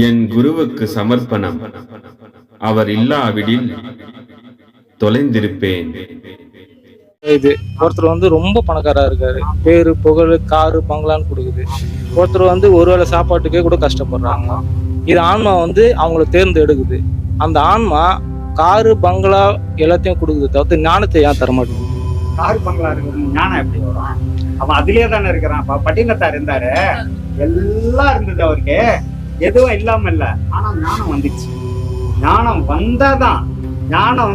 என் குருவுக்கு சமர்ப்பணம். அவர் இல்லாவிடில் தொலைந்திருப்பேன். இது ஒருத்தர் ரொம்ப பணக்காரா இருக்காரு, பேரு புகழ் காரு பங்களான்னு கொடுக்குது. ஒருத்தர் ஒருவேளை சாப்பாட்டுக்கே கூட கஷ்டப்படுறாங்க. இது ஆன்மா அவங்கள தேர்ந்தெடுக்குது. அந்த ஆன்மா காரு பங்களா எல்லாத்தையும் கொடுக்குது, தவிர்த்து ஞானத்தை ஏன் தரமாட்டேங்குது? காரு பங்களா இருக்கிறது ஞானம் எப்படி வரும்? அவன் அதுலயே தானே இருக்கிறான். பட்டினத்தார் இருந்தாரு, எல்லாம் இருந்தது அவருக்கு, எதுவும் இல்லாம இல்ல. ஆனா ஞானம் வந்துச்சு. ஞானம் வந்தாதான். ஞானம்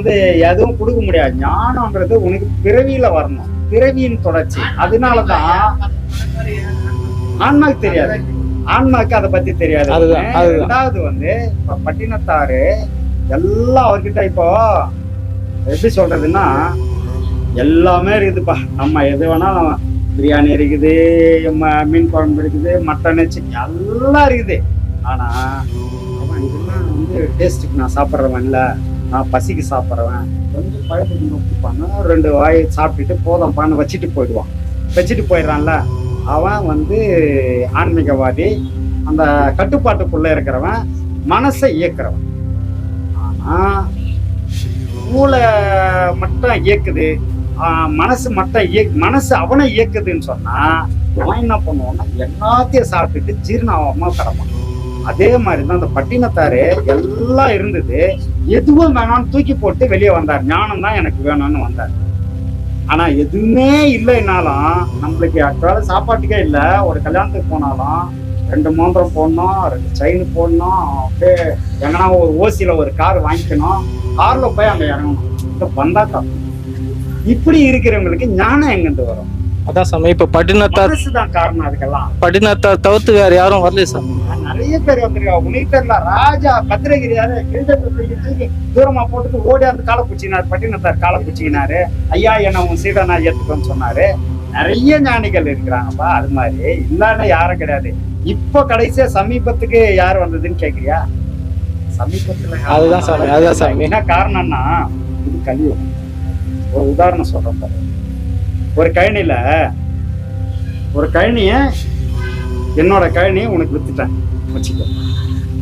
எதுவும் கொடுக்க முடியாது. ஞானம்ன்றது உனக்கு பிறவியில வரணும், பிறவியின் தொடர்ச்சி. அதனாலதான் ஆன்மாக்கு தெரியாது, ஆன்மாக்கு அதை பத்தி தெரியாது. ரெண்டாவது பட்டினத்தாரு எல்லாம் அவர்கிட்ட இப்போ எப்படி சொல்றதுன்னா எல்லாமே இருக்குதுப்பா. நம்ம எது வேணாலும், பிரியாணி இருக்குது, மீன் குழம்பு இருக்குது, மட்டன் சிக்கன் எல்லாம் இருக்குது. ஆனா அவன் இதெல்லாம் டேஸ்ட்டுக்கு நான் சாப்பிட்றவன் இல்லை, நான் பசிக்கு சாப்பிட்றவன். கொஞ்சம் பழத்துக்கு நோக்கிப்பாங்க, 2 வாய் சாப்பிட்டுட்டு போதும்பான்னு வச்சுட்டு போயிடுவான். வச்சுட்டு போயிடுறான்ல, அவன் ஆன்மீகவாதி. அந்த கட்டுப்பாட்டுக்குள்ள இருக்கிறவன், மனசை இயக்குறவன். ஆனா மூளை மட்டும் இயக்குது, மனசு மட்டும் மனசு அவனை இயக்குதுன்னு சொன்னா அவன் என்ன பண்ணுவான்னா எல்லாத்தையும் சாப்பிட்டுட்டு ஜீரணாவமா கிடப்பான். அதே மாதிரிதான் அந்த பட்டினத்தாரு எல்லாம் இருந்தது, எதுவும் வேணாம்னு தூக்கி போட்டு வெளியே வந்தார். ஞானம் தான் எனக்கு வேணும்னு வந்தார். ஆனா எதுவுமே இல்லைன்னாலும், நம்மளுக்கு actually சாப்பாட்டுக்கே இல்லை, ஒரு கல்யாணத்துக்கு போனாலும் 2 மோதிரம் போடணும், 2 செயின் போடணும், அப்படியே எங்கன்னா ஒரு ஓசியில ஒரு கார் வாங்கிக்கணும், கார்ல போய் அங்க இறங்கணும், வந்தாக்கா. இப்படி இருக்கிறவங்களுக்கு ஞானம் எங்கிருந்து வரும்? அதான் சாமி, இப்ப பட்டினத்தார் தான் காரணம். அதுக்கெல்லாம் பட்டினத்தார் தவிர்த்து வேற யாரும் வரல சாமி. நிறைய பேர் வந்திருக்காங்க. உனக்கு தெரியல, ராஜா பத்திரகிரியாரு தூக்கி தூரமா போட்டுட்டு ஓடி அந்த காலை பிடிச்சினாரு. பட்டினத்தார் காலை பிடிச்சிக்கினாரு. ஐயா என்ன உன் சீடனா ஏத்துக்கோன்னு சொன்னாரு. நிறைய ஞானிகள் இருக்கிறாங்கப்பா. அது மாதிரி இல்லாத யாரும் கிடையாது. இப்போ கடைசியா சமீபத்துக்கு யார் வந்ததுன்னு கேக்குறியா? சமீபத்துல அதுதான் சாமி, அதுதான் சாமி. என்ன காரணம்னா இது கலியுகம். ஒரு உதாரணம் சொல்றேன் பாரு. ஒரு கழனியில ஒரு கழனிய, என்னோட கழனியை உனக்கு வித்துட்டேன் வச்சுக்கோ.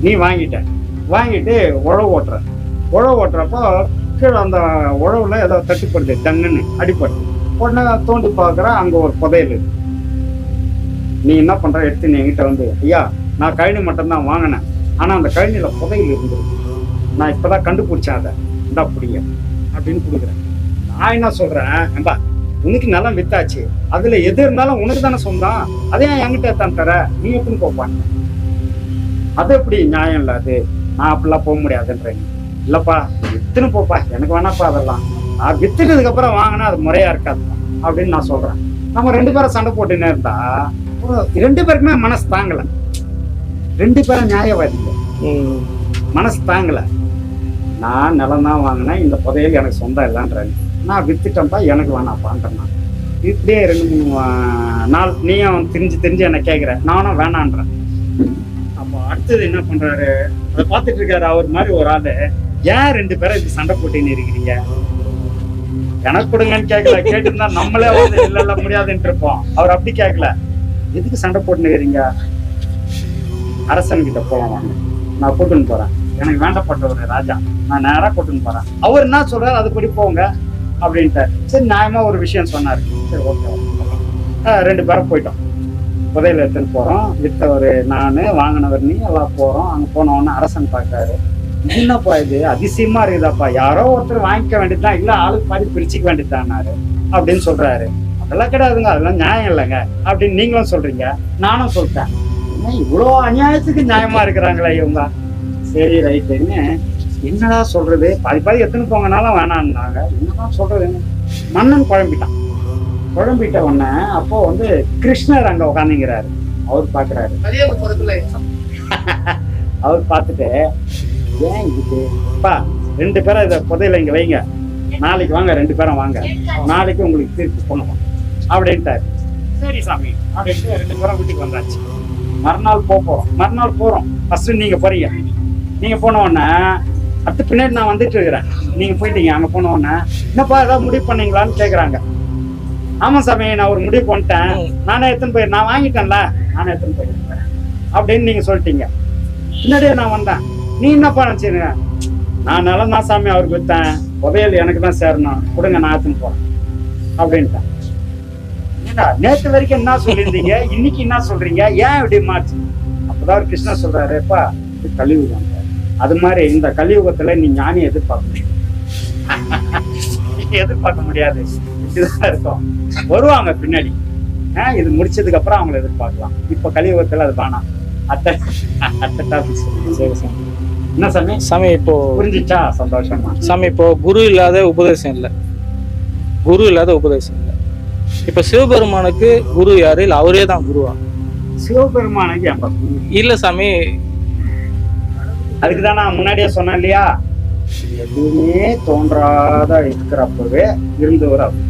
நீ வாங்கிட்டு உழவு ஓட்டுறப்போ கீழே அந்த உழவுல ஏதோ தட்டுப்படுது, டங்குன்னு அடிப்படுது. உடனே தோண்டி பார்க்குற, அங்க ஒரு புதையல். நீ என்ன பண்ற, எடுத்து நீ என்கிட்ட ஐயா நான் கழனி மட்டும்தான் வாங்கினேன், ஆனா அந்த கழனியில புதையல் இருந்தது, நான் இப்பதான் கண்டுபிடிச்சேன், அதை இந்தா பிடிங்க அப்படின்னு கொடுக்குறேன். நான் என்ன சொல்றேன், ஏம்பா உனக்கு நல்லா வித்தாச்சு, அதுல எது இருந்தாலும் உனக்கு தானே சொந்தம், அதே என்கிட்ட தான் தர, நீ எப்படின்னு போப்பாங்க? அது எப்படி நியாயம் இல்லை? அது நான் அப்படிலாம் போக முடியாதுன்றேன். இல்லப்பா வித்துன்னு போப்பா, எனக்கு வேணாப்பா, அதெல்லாம் நான் வித்துட்டதுக்கு அப்புறம் வாங்கினா அது முறையா இருக்காது அப்படின்னு நான் சொல்றேன். நம்ம 2 பேரும் சண்டை போட்டுன்னு இருந்தா 2 பேருக்குமே மனசு தாங்கல. 2 பேரும் நியாயவாதிங்க, மனசு தாங்கல. நான் நிலம் தான் வாங்கினேன், இந்த புதையல் எனக்கு சொந்தம் இல்லைன்றேன். நான் வித்துட்டேன்ப்பா, எனக்கு வேணாப்பான்றேன். நான் இப்படியே 2-3 நாள் நீயும் தெரிஞ்சு என்ன கேட்குற, நானும் வேணான்றேன். அப்போ அடுத்தது என்ன பண்றாரு, அதை பார்த்துட்டு இருக்காரு. அவர் மாதிரி ஒரு ஆளு, ஏன் 2 பேரும் இப்படி சண்டை போட்டுன்னு இருக்கிறீங்க, எனக்கு கொடுங்கன்னு கேட்கல. கேட்டுருந்தா நம்மளே இல்ல முடியாதுன்னு இருப்போம். அவர் அப்படி கேட்கல, எதுக்கு சண்டை போட்டுன்னு இருக்கிறீங்க, அரசன் கிட்ட போலாம் வாங்க, நான் கூட்டுன்னு போறேன், எனக்கு வேண்டப்பட்ட ஒரு ராஜா, நான் நேரா கூட்டுன்னு போறேன். அவர் என்ன சொல்றாரு அதுபடி போங்க அப்படின்ட்டார். சரி, நியாயமா ஒரு விஷயம் சொன்னாரு. சரி ஓகே, 2 பேரும் போயிட்டோம். புதையில எடுத்துன்னு போறோம். வித்தவர் நானு, வாங்கினவர் நீ, எல்லாம் போறோம். அங்க போனவொன்னு அரசன் பார்க்காரு. என்னப்பா இது அதிசயமா இருக்குதாப்பா, யாரோ ஒருத்தர் வாங்கிக்க வேண்டியதுதான், இல்ல ஆளுக்கு பாதி பிரிச்சுக்க வேண்டியதுதான்னாரு அப்படின்னு சொல்றாரு. அதெல்லாம் கிடையாதுங்க, அதெல்லாம் நியாயம் இல்லைங்க அப்படின்னு நீங்களும் சொல்றீங்க, நானும் சொல்லிட்டேன். இவ்வளோ அநியாயத்துக்கு நியாயமா இருக்கிறாங்களா இவங்க? சரி ரைட்டுன்னு என்னடா சொல்றது, பாதி எடுத்துன்னு போங்கனாலும் வேணான்னாங்க. என்னதான் சொல்றது, மன்னன் குழம்பிட்ட உடனே அப்போ கிருஷ்ணர் அங்க உட்காந்துங்கிறாரு. அவர் பாக்குறாரு. அவர் பார்த்துட்டு, ஏன் இதுப்பா 2 பேரும் இதை புதையில இங்க வைங்க, நாளைக்கு வாங்க 2 பேரும் வாங்க, நாளைக்கு உங்களுக்கு தீர்ப்பு பண்ணுவோம் அப்படின்ட்டாரு. சரி சாமி அப்படின்ட்டு 2 பேரும் வீட்டுக்கு வந்தாச்சு. மறுநாள் போறோம். ஃபர்ஸ்ட் நீங்க போறீங்க. நீங்க போன உடனே அடுத்து பின்னாடி நான் வந்துட்டு இருக்கிறேன். நீங்க போயிட்டீங்க. அங்க போன உடனே என்னப்பா ஏதாவது முடிவு பண்ணீங்களான்னு கேக்குறாங்க. ஆமா சாமி, நான் ஒரு முடிவு பண்ணிட்டேன், நானே எடுத்துன்னு போயிரு, நான் வாங்கிட்டேன்ல, நானே எடுத்துன்னு போயிருக்கேன் அப்படின்னு நீங்க சொல்லிட்டீங்க. பின்னாடியே நான் வந்தேன். நீ என்னப்பா நினைச்சிருங்க? நான் நிலம் தான் சாமி அவருக்கு வித்தேன், புதையல் எனக்கு தான் சேரணும், கொடுங்க நான் எடுத்துன்னு போறேன் அப்படின்ட்டேன். ஏண்டா நேற்று வரைக்கும் என்ன சொல்லியிருந்தீங்க, இன்னைக்கு என்ன சொல்றீங்க, ஏன் இப்படி மாற்றி? அப்பதான் கிருஷ்ணர் சொல்றாருப்பா, இது கலியுகம். அது மாதிரி இந்த கலியுகத்துல நீ ஞானி எதிர்பார்க்க முடியாது. எதிர்பார்க்க முடியாது. இதுதான் இருக்கும். வருவாங்க பின்னாடி, இது முடிச்சதுக்கு அப்புறம் அவங்களை எதிர்பார்க்கலாம். இப்ப கலியுகத்துல அது வேணாம். என்ன சாமி? சாமி இப்போ புரிஞ்சிச்சா? சந்தோஷமா. சாமி இப்போ குரு இல்லாத உபதேசம் இல்லை, குரு இல்லாத உபதேசம் இல்லை. இப்ப சிவபெருமானுக்கு குரு யாரு? இல்ல அவரே தான் குருவா? சிவபெருமானுக்கு இல்ல சாமி, அதுக்குதான் நான் முன்னாடியே சொன்னேன் இல்லையா, எதுவுமே தோன்றாத இருக்கிறப்பவே இருந்தவர் அவர்,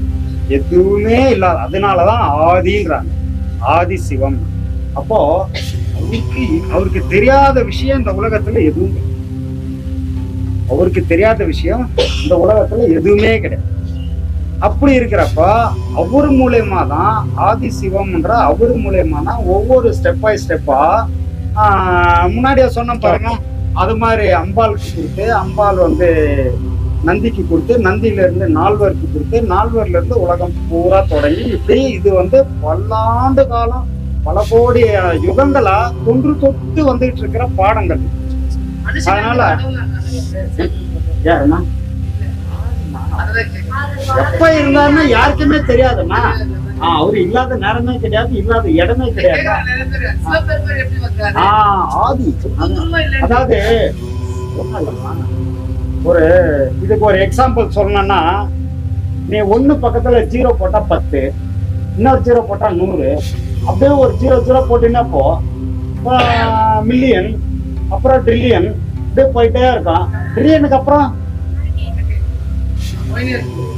எதுவுமே இல்லாத. அதனாலதான் ஆதின்றாங்க, ஆதி சிவம். அப்போ அவருக்கு தெரியாத விஷயம் இந்த உலகத்துல எதுவுமே, அவருக்கு தெரியாத விஷயம் இந்த உலகத்துல எதுவுமே கிடையாது. அப்படி இருக்கிறப்ப அவர் மூலயமா தான், ஆதி சிவம்ன்ற அவர் மூலயமா தான் ஒவ்வொரு ஸ்டெப் பை ஸ்டெப்பா முன்னாடியே சொன்ன பாருங்க. அது மாதிரி அம்பாளுக்கு கொடுத்து, அம்பாள் நந்திக்கு கொடுத்து, நந்தியில இருந்து நால்வருக்கு கொடுத்து, நால்வர்ல இருந்து உலகம் பூரா தொடங்கி இப்படி இது பல்லாண்டு காலம், பல கோடி யுகங்களா தொன்று தொட்டு வந்துட்டு இருக்கிற பாடங்கள். அதனால யாருன்னா எப்ப இருந்தாருன்னா யாருக்குமே தெரியாதுன்னா, அவரு இல்லாத நேரமே கிடையாது, இல்லாத இடமே கிடையாது. ஆதி. அதாவது ஒரு இதுக்கு ஒரு எக்ஸாம்பிள் சொல்லணும்னா, நீ 1 பக்கத்துல 0 போட்டா 10, இன்னொரு 0 போட்டா 100, அப்படியே ஒரு 0 போட்டீங்கன்னா போ மில்லியன், அப்புறம் ட்ரில்லியன், அப்படியே போயிட்டே இருக்கான். ட்ரில்லியனுக்கு அப்புறம்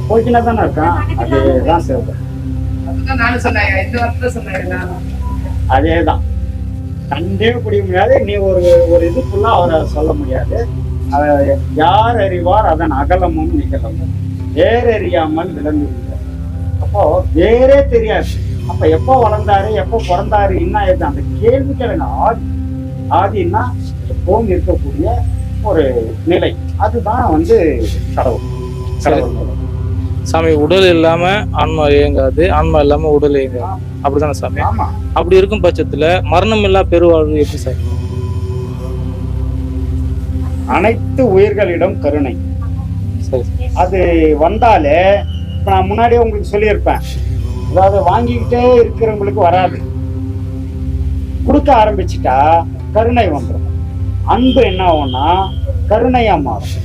போயிட்டுனா தானே இருக்கான். அதுதான் சிவப்பு. அதேதான், கண்டே பிடிக்க முடியாது. நீ ஒரு இது ஃபுல்லா அவரை சொல்ல முடியாது. யார் அறிவார் அதன் அகலமும் நிகழமும், வேறறியாமல் விளங்குகிறார். அப்போ வேறே தெரியாது. அப்ப எப்போ வளர்ந்தாரு, எப்போ பிறந்தாரு, என்ன ஆயிடுது அந்த கேள்வி கேளுங்க. ஆதின்னா எப்பவும் இருக்கக்கூடிய ஒரு நிலை, அதுதான் கடவுள். சாமி உடல் இல்லாம ஆன்மா இயங்காது, ஆன்மா இல்லாம உடல் இயங்காது, அப்படிதானே சாமி? ஆமா. அப்படி இருக்கும் பட்சத்துல மரணம் இல்லா பெருவாழ்வு எப்படி சாமி? அனைத்து உயிர்களிடம் கருணை சரி. அது வந்தாலே, இப்ப நான் முன்னாடியே உங்களுக்கு சொல்லியிருப்பேன், அதாவது வாங்கிக்கிட்டே இருக்கிறவங்களுக்கு வராது, கொடுக்க ஆரம்பிச்சுட்டா கருணை வந்துடும். அன்பு என்ன ஆகும்னா கருணையா மாறும்.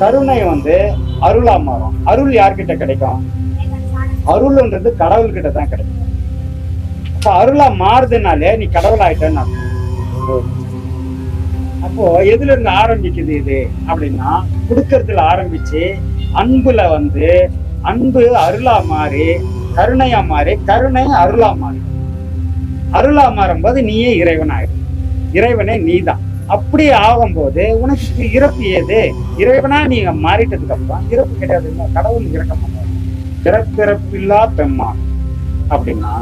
கருணை அருளா மாறும். அருள் யார்கிட்ட கிடைக்கும்? அருள்ன்றது கடவுள்கிட்ட தான் கிடைக்கும். அப்ப அருளா மாறுதுனாலே நீ கடவுள் ஆயிட்டேன்னு அர்த்தம். அப்போ எதுல இருந்து ஆரம்பிக்குது இது அப்படின்னா, கொடுக்கறதுல ஆரம்பிச்சு அன்புல அன்பு அருளா மாறி, கருணையா மாறி, கருணை அருளா மாறி, அருளா மாறும்போது நீயே இறைவன் ஆயிடும். இறைவனே நீதான். அப்படி ஆகும்போது உனக்கு இறப்பு ஏது? இறைவனா நீங்க மாறிட்டதுக்கு அப்புறம் இறப்பு கிடையாது. கடவுள் இறக்க மாட்டாரு. பிறப்பிறப்பில்லா பெம்மான் அப்படின்னா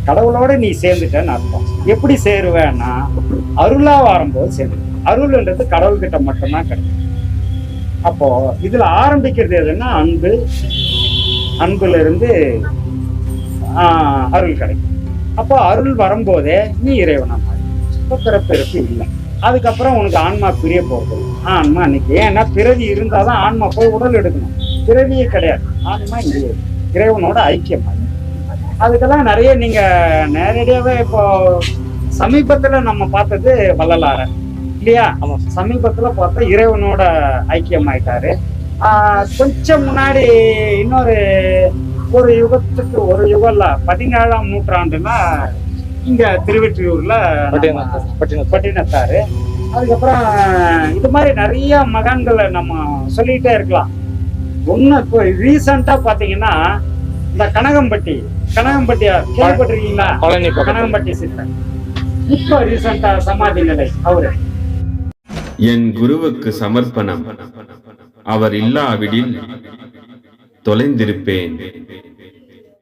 கடவுளோட நீ சேர்ந்துட்டன்னு அர்த்தம். எப்படி சேருவேன்னா, அருளா வரும்போது சேர்ந்து. அருள்ன்றது கடவுள்கிட்ட மட்டும்தான் கிடைக்கும். அப்போ இதுல ஆரம்பிக்கிறது எதுன்னா அன்பு. அன்புல இருந்து அருள் கிடைக்கும். அப்போ அருள் வரும்போதே நீ இறைவனா மாறி. இப்போ பிறப்பிறப்பு இல்லை. அதுக்கப்புறம் உனக்கு ஆன்மா பிரிய போகுது. ஆன்மா இன்னைக்கு ஏன்னா பிறவி இருந்தாதான் ஆன்மா போய் உடல் எடுக்கணும். பிறவியே கிடையாது. ஆன்மா இங்கே இறைவனோட ஐக்கியமா. அதுக்கெல்லாம் நிறைய நீங்க நேரடியாவே இப்போ சமீபத்துல நம்ம பார்த்தது வள்ளலார இல்லையா? சமீபத்துல பார்த்தா இறைவனோட ஐக்கியமாயிட்டாரு. கொஞ்சம் முன்னாடி ஒரு யுகத்துக்கு ஒரு யுகம்ல 17ஆம் நூற்றாண்டுல இங்க திருவெற்றியூர்ல பட்டினத்தாரு. அதுக்கப்புறம் இது மாதிரி நிறைய மகான்களை நம்ம சொல்லிட்டே இருக்கலாம். ஒண்ணு இப்போ ரீசெண்டா பாத்தீங்கன்னா இந்த கனகம்பட்டியா கேள்விப்பட்டிருக்கீங்களா? கனகம்பட்டி சித்தன் இப்ப ரீசெண்டா சமாதி நிலை. அவரு என் குருவுக்கு சமர்ப்பணம். அவர் இல்லாவிடில் தொலைந்திருப்பேன்.